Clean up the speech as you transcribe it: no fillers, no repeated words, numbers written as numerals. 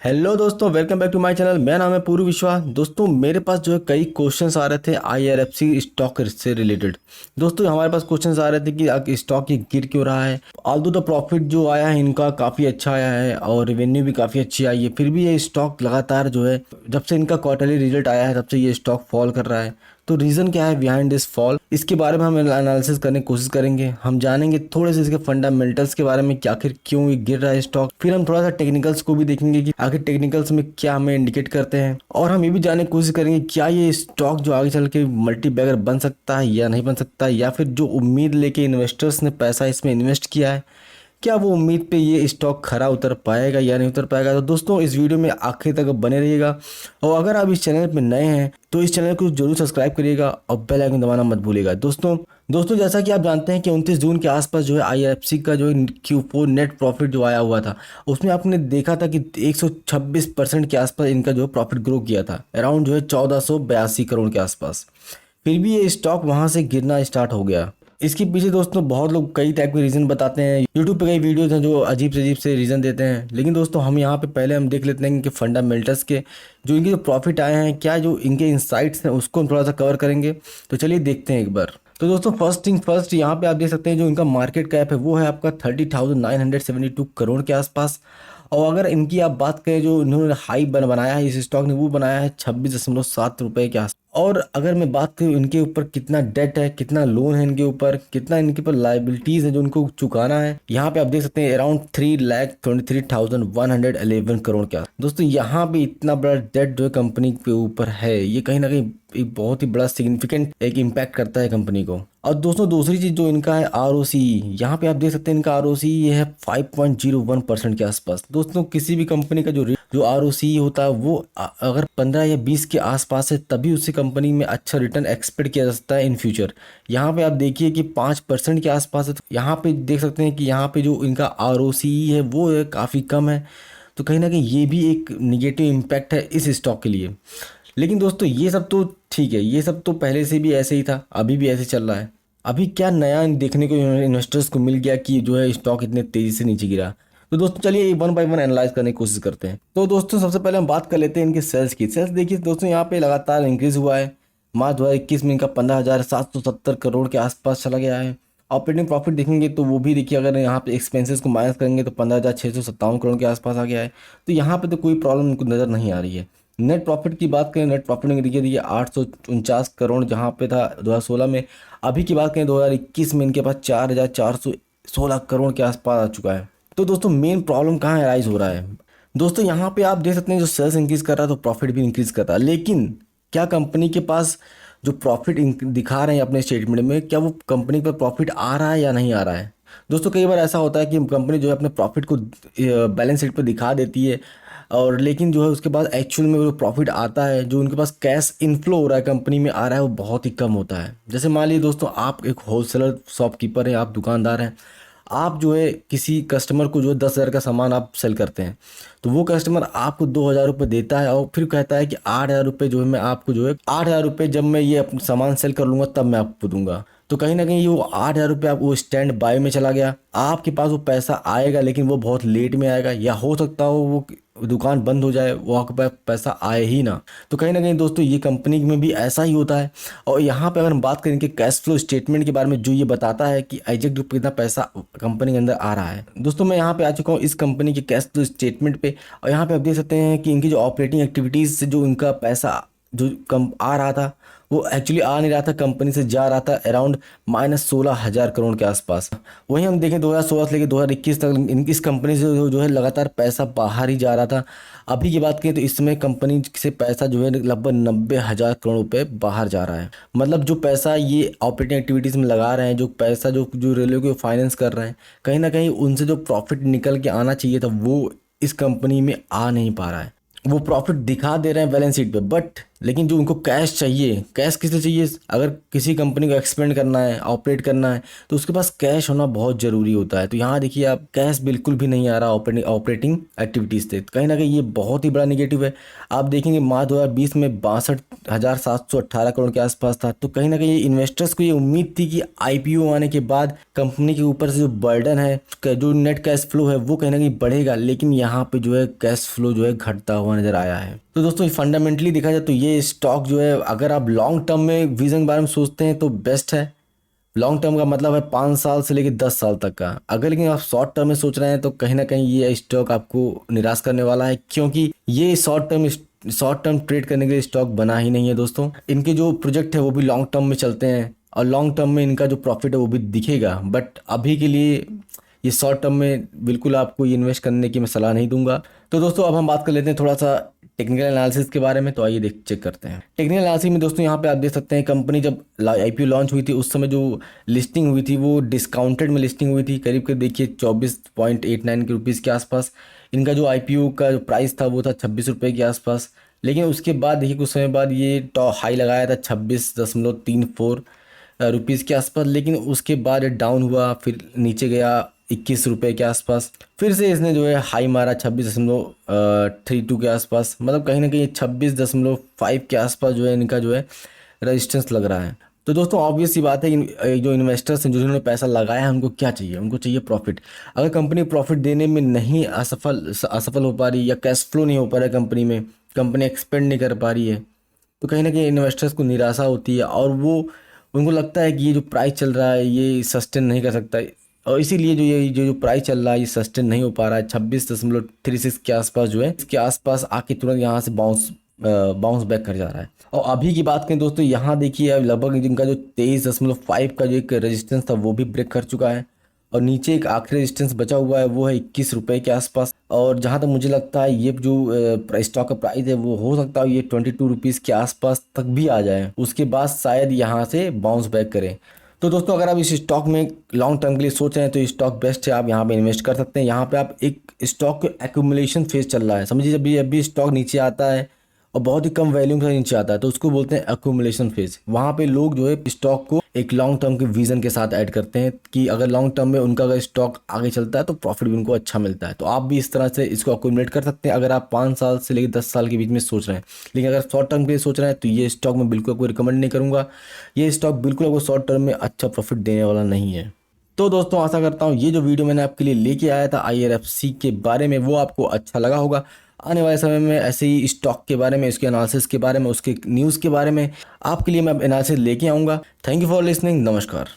Hello दोस्तों, welcome back to my channel. मेरा नाम है पूरू विश्वास। दोस्तों मेरे पास जो है कई क्वेश्चंस आ रहे थे IRFC स्टॉक से रिलेटेड। दोस्तों हमारे पास क्वेश्चंस आ रहे थे कि स्टॉक ये गिर क्यों रहा है। ऑल्दो द प्रॉफिट जो आया है इनका काफ़ी अच्छा आया है और रेवेन्यू भी काफ़ी अच्छी आई है, फिर भी ये स्टॉक लगातार जो है जब से इनका क्वार्टरली रिजल्ट आया है तब से ये स्टॉक फॉल कर रहा है। तो रीज़न क्या है बिहाइंड दिस फॉल, इसके बारे में हम एनालिसिस करने की कोशिश करेंगे। हम जानेंगे थोड़े से इसके फंडामेंटल्स के बारे में कि आखिर क्यों ये गिर रहा है स्टॉक। फिर हम थोड़ा सा टेक्निकल्स को भी देखेंगे कि आखिर टेक्निकल्स में क्या हमें इंडिकेट करते हैं। और हम ये भी जानने की कोशिश करेंगे क्या ये स्टॉक जो आगे चल के मल्टी बैगर बन सकता है या नहीं बन सकता, या फिर जो उम्मीद लेके इन्वेस्टर्स ने पैसा इसमें इन्वेस्ट किया है क्या वो उम्मीद पे ये स्टॉक खरा उतर पाएगा या नहीं उतर पाएगा। तो दोस्तों इस वीडियो में आखिर तक बने रहिएगा, और अगर आप इस चैनल पे नए हैं तो इस चैनल को जरूर सब्सक्राइब करिएगा और बेल आइकन दबाना मत भूलिएगा। दोस्तों जैसा कि आप जानते हैं कि 29 जून के आसपास जो है IRFC का जो Q4 नेट प्रॉफिट जो आया हुआ था, उसमें आपने देखा था कि 126% के आसपास इनका जो प्रॉफिट ग्रो किया था, अराउंड जो है 1482 करोड़ के आसपास। फिर भी ये स्टॉक वहां से गिरना स्टार्ट हो गया। इसके पीछे दोस्तों बहुत लोग कई टाइप के रीज़न बताते हैं। यूट्यूब पे कई वीडियोस हैं जो अजीब से रीज़न देते हैं, लेकिन दोस्तों हम यहाँ पे पहले हम देख लेते हैं इनके फंडामेंटल्स के, जो इनके जो प्रॉफिट आए हैं, क्या जो इनके इंसाइट्स हैं उसको हम थोड़ा सा कवर करेंगे। तो चलिए देखते हैं एक बार। तो दोस्तों फर्स्ट थिंग फर्स्ट, यहाँ पे आप देख सकते हैं जो इनका मार्केट कैप है वो है आपका 30,972 करोड़ के आसपास। और अगर इनकी आप बात करें जो इन्होंने हाई बनाया है इस स्टॉक ने, वो बनाया है 26.7 रुपये के आस। और अगर मैं बात करूँ इनके ऊपर कितना डेट है, कितना लोन है इनके ऊपर, कितना इनके ऊपर लाइबिलिटीज है जो इनको चुकाना है, यहाँ पे आप देख सकते हैं अराउंड 3,23,111 करोड़ के आस। दोस्तों यहाँ पे इतना बड़ा डेट जो है कंपनी के ऊपर है, ये कहीं ना कहीं एक बहुत ही बड़ा सिग्निफिकेंट एक इम्पैक्ट करता है कंपनी को। और दोस्तों दूसरी चीज जो इनका है ROC, यहाँ पे आप देख सकते हैं इनका ROC ये है 5.01% के आसपास। दोस्तों किसी भी कंपनी का जो ROC होता है वो अगर 15 या 20 के आसपास है तभी उसी कंपनी में अच्छा रिटर्न एक्सपेक्ट किया जा सकता है इन फ्यूचर। यहाँ पे आप देखिए कि 5% के आसपास है, तो यहाँ पे देख सकते हैं कि यहाँ पे जो इनका ROC है वो काफ़ी कम है। तो कहीं ना कहीं ये भी एक निगेटिव इम्पैक्ट है इस स्टॉक के लिए। लेकिन दोस्तों ये सब तो ठीक है, ये सब तो पहले से भी ऐसे ही था, अभी भी ऐसे चल रहा है। अभी क्या नया देखने को इन्वेस्टर्स को मिल गया कि जो है स्टॉक इतने तेजी से नीचे गिरा। तो दोस्तों चलिए वन बाय वन एनालाइज करने की कोशिश करते हैं। तो दोस्तों सबसे पहले हम बात कर लेते हैं इनके सेल्स की। सेल्स देखिए दोस्तों यहाँ पे लगातार इंक्रीज हुआ है। मार्च 2021 में इनका 15,770 करोड़ के आसपास चला गया है। ऑपरेटिंग प्रॉफिट देखेंगे तो वो भी देखिए, अगर यहाँ पे एक्सपेंसेस को माइनस करेंगे तो 15,657 करोड़ के आसपास आ गया है। तो यहाँ पे तो कोई प्रॉब्लम इनको नज़र नहीं आ रही है। नेट प्रॉफिट की बात करें, नेट प्रॉफिट में देखिए 849 करोड़ जहाँ पे था 2016 में। अभी की बात करें 2021 में इनके पास 4,416 करोड़ के आसपास आ चुका है। तो दोस्तों मेन प्रॉब्लम कहाँ राइज हो रहा है। दोस्तों यहाँ पे आप देख सकते हैं जो सेल्स इंक्रीज कर रहा है तो प्रॉफिट भी इंक्रीज कर रहा है, लेकिन क्या कंपनी के पास जो प्रॉफिट दिखा रहे हैं अपने स्टेटमेंट में, क्या वो कंपनी पर प्रॉफिट आ रहा है या नहीं आ रहा है। दोस्तों कई बार ऐसा होता है कि कंपनी जो है अपने प्रॉफिट को बैलेंस शीट पर दिखा देती है, और लेकिन जो है उसके बाद एक्चुअल में वो प्रॉफिट आता है, जो उनके पास कैश इनफ्लो हो रहा है कंपनी में आ रहा है, वो बहुत ही कम होता है। जैसे मान लीजिए दोस्तों आप एक होलसेलर शॉपकीपर हैं, आप दुकानदार हैं, आप जो है किसी कस्टमर को जो है 10,000 का सामान आप सेल करते हैं, तो वो कस्टमर आपको 2,000 रुपये देता है और फिर कहता है कि 8,000 रुपये जो है मैं आपको जो है 8,000 रुपये जब मैं ये अपना सामान सेल कर लूँगा तब मैं आपको दूंगा। तो कहीं ना कहीं वो 8,000 रुपये आप वो स्टैंड बाय में चला गया, आपके पास वो पैसा आएगा लेकिन वो बहुत लेट में आएगा, या हो सकता हो वो दुकान बंद हो जाए, वो आपके पास पैसा आए ही ना। तो कहीं ना कहीं दोस्तों ये कंपनी में भी ऐसा ही होता है। और यहाँ पे अगर हम बात करें कि कैश फ्लो स्टेटमेंट के बारे में, जो ये बताता है कि एग्जैक्ट ग्रुप कितना पैसा कंपनी के अंदर आ रहा है। दोस्तों मैं यहाँ पे आ चुका हूँ इस कंपनी के कैश फ्लो स्टेटमेंट पे, और यहाँ पे आप देख सकते हैं कि इनकी जो ऑपरेटिंग एक्टिविटीज़ से जो इनका पैसा जो कम आ रहा था वो एक्चुअली आ नहीं रहा था, कंपनी से जा रहा था अराउंड -16,000 करोड़ के आसपास। वहीं हम देखें 2016 से लेकर 2021 तक इनकी इस कंपनी से जो है लगातार पैसा बाहर ही जा रहा था। अभी की बात करें तो इस समय कंपनी से पैसा जो है लगभग 90,000 करोड़ रुपए बाहर जा रहा है। मतलब जो पैसा ये ऑपरेटिंग एक्टिविटीज़ में लगा रहे हैं, जो पैसा जो जो रेलवे को फाइनेंस कर रहे हैं, कहीं ना कहीं उनसे जो प्रॉफिट निकल के आना चाहिए था वो इस कंपनी में आ नहीं पा रहा है। वो प्रॉफिट दिखा दे रहे हैं बैलेंस शीट पे, बट लेकिन जो उनको कैश चाहिए, कैश किसे चाहिए? अगर किसी कंपनी को एक्सपेंड करना है, ऑपरेट करना है, तो उसके पास कैश होना बहुत ज़रूरी होता है। तो यहाँ देखिए आप, कैश बिल्कुल भी नहीं आ रहा ऑपरेटिंग एक्टिविटीज़ से। कहीं ना कहीं ये बहुत ही बड़ा निगेटिव है। आप देखेंगे मार्च 2020 में 62,718 करोड़ के आसपास था। तो कहीं ना कहीं इन्वेस्टर्स को ये उम्मीद थी कि आईपीओ आने के बाद कंपनी के ऊपर से जो बर्डन है, जो नेट कैश फ्लो है, वो कहीं ना कहीं बढ़ेगा। लेकिन यहाँ पे जो है कैश फ्लो जो है घटता हुआ नजर आया है। तो दोस्तों फंडामेंटली देखा जाए तो ये स्टॉक जो है, अगर आप लॉन्ग टर्म में विजन के बारे में सोचते हैं तो बेस्ट है। लॉन्ग टर्म का मतलब है 5 साल से लेकर 10 साल तक का। अगर लेकिन आप शॉर्ट टर्म में सोच रहे हैं तो कहीं ना कहीं ये स्टॉक आपको निराश करने वाला है, क्योंकि ये शॉर्ट टर्म ट्रेड करने के लिए स्टॉक बना ही नहीं है दोस्तों। इनके जो प्रोजेक्ट है वो भी लॉन्ग टर्म में चलते हैं, और लॉन्ग टर्म में इनका जो प्रॉफिट है वो भी दिखेगा। बट अभी के लिए ये शॉर्ट टर्म में बिल्कुल आपको ये इन्वेस्ट करने की मैं सलाह नहीं दूंगा। तो दोस्तों अब हम बात कर लेते हैं थोड़ा सा टेक्निकल एनालिसिस के बारे में। तो आइए देख चेक करते हैं टेक्निकल एनालिसिस में। दोस्तों यहाँ पे आप देख सकते हैं, कंपनी जब आईपीओ लॉन्च हुई थी उस समय जो लिस्टिंग हुई थी वो डिस्काउंटेड में लिस्टिंग हुई थी। करीब करीब देखिए 24.89 के रुपीज़ के आसपास। इनका जो आईपीओ का जो प्राइस था वो था 26 रुपये के आसपास। लेकिन उसके बाद देखिए कुछ समय बाद ये टॉप हाई लगाया था 26.34 रुपीज़ के आसपास। लेकिन उसके बाद डाउन हुआ, फिर नीचे गया 21 रुपये के आसपास। फिर से इसने जो है हाई मारा 26.32 के आसपास। मतलब कहीं ना कहीं 26.5 के आसपास जो है इनका जो है रेजिस्टेंस लग रहा है। तो दोस्तों ऑब्वियस सी बात है कि जो इन्वेस्टर्स हैं, जिन्होंने पैसा लगाया है, उनको क्या चाहिए? उनको चाहिए प्रॉफिट। अगर कंपनी प्रॉफिट देने में नहीं असफल हो पा रही, या कैश फ्लो नहीं हो पा रहा है कंपनी में, कंपनी एक्सपेंड नहीं कर पा रही है, तो कहीं ना कहीं इन्वेस्टर्स को निराशा होती है, और वो उनको लगता है कि ये जो प्राइस चल रहा है ये सस्टेन नहीं कर सकता। और इसीलिए जो प्राइस चल रहा है ये सस्टेन नहीं हो पा रहा है। 26.36 के आसपास जो है, इसके आसपास आके तुरंत यहाँ से बाउंस बैक कर जा रहा है। और अभी की बात करें दोस्तों, यहाँ देखिए अब लगभग इनका जो 23.5 का जो एक रेजिस्टेंस था वो भी ब्रेक कर चुका है, और नीचे एक आखिरी रेजिस्टेंस बचा हुआ है वो है 21 रुपये के आसपास। और जहाँ तक मुझे लगता है ये जो स्टॉक का प्राइस है वो हो सकता है ये 22 रुपीज़ के आसपास तक भी आ जाए, उसके बाद शायद यहाँ से बाउंस बैक करें। तो दोस्तों अगर आप इस स्टॉक में लॉन्ग टर्म के लिए सोच रहे हैं तो ये स्टॉक बेस्ट है, आप यहाँ पे इन्वेस्ट कर सकते हैं। यहाँ पे आप एक स्टॉक के एक्यूमुलेशन फेज चल रहा है, समझिए जब भी स्टॉक नीचे आता है और बहुत ही कम वैल्यू के साथ नीचे आता है तो उसको बोलते हैं एक्यूमुलेशन फेज। वहाँ पे लोग जो है स्टॉक को एक लॉन्ग टर्म के विजन के साथ ऐड करते हैं कि अगर लॉन्ग टर्म में उनका अगर स्टॉक आगे चलता है तो प्रॉफिट भी उनको अच्छा मिलता है। तो आप भी इस तरह से इसको एक्यूमुलेट कर सकते हैं अगर आप 5 साल से लेकर 10 साल के बीच में सोच रहे हैं। लेकिन अगर शॉर्ट टर्म के लिए सोच रहे हैं तो ये स्टॉक मैं बिल्कुल आपको रिकमेंड नहीं करूँगा। ये स्टॉक बिल्कुल आपको शॉर्ट टर्म में अच्छा प्रॉफिट देने वाला नहीं है। तो दोस्तों आशा करता हूँ ये जो वीडियो मैंने आपके लिए लेके आया था IRFC के बारे में वो आपको अच्छा लगा होगा। आने वाले समय में ऐसे ही स्टॉक के बारे में, इसके एनालिसिस के बारे में, उसके न्यूज़ के बारे में आपके लिए मैं एनालिसिस लेके आऊँगा। Thank you for listening. नमस्कार।